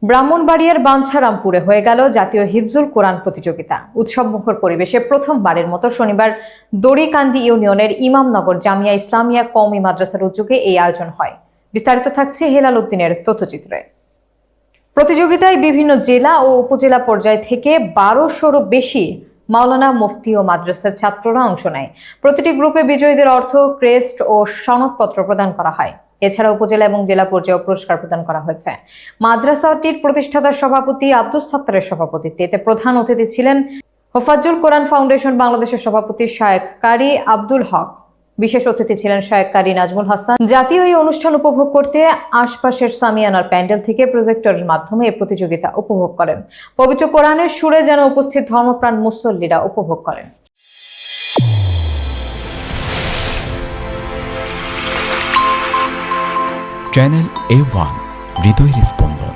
ব্রাহ্মণবাড়িয়ার বাঞ্ছারামপুরে হয়ে গেল জাতীয় হিফজুল কোরআন প্রতিযোগিতা। উৎসবমুখর পরিবেশে প্রথমবারের মতো শনিবার দড়িকান্দি ইউনিয়নের ইমামনগর জামিয়া ইসলামিয়া কওমি মাদ্রাসার উদ্যোগে এই আয়োজন হয়। বিস্তারিত থাকছে হেলাল উদ্দিনের তথ্যচিত্রে। প্রতিযোগিতায় বিভিন্ন জেলা ও উপজেলা পর্যায় থেকে ১২০০রও বেশি মাওলানা মুফতি ও মাদ্রাসার ছাত্ররা অংশ নেয়। প্রতিটি গ্রুপে বিজয়ীদের অর্থ, ক্রেস্ট ও সনদপত্র প্রদান করা হয়। এছাড়া উপজেলা এবং জেলা পর্যায়ে পুরস্কার প্রদান করা হয়েছে। মাদ্রাসাটির প্রতিষ্ঠাতা সভাপতি আব্দুস সাত্তারের সভাপতিত্বে এতে প্রধান অতিথি ছিলেন হোফাজ্জুল কোরআন ফাউন্ডেশন বাংলাদেশের সভাপতি শায়েখ কারি আব্দুল হক। বিশেষ অতিথি ছিলেন শায়েখ কারি নাজমুল হাসান। জাতীয় এই অনুষ্ঠান উপভোগ করতে আশপাশের সামিয়ানার প্যান্ডেল থেকে প্রজেক্টরের মাধ্যমে এই প্রতিযোগিতা উপভোগ করেন। পবিত্র কোরআনের সুরে যেন উপস্থিত ধর্মপ্রাণ মুসল্লিরা উপভোগ করেন। চ্যানেল A1 হৃদয়ের স্পন্দন।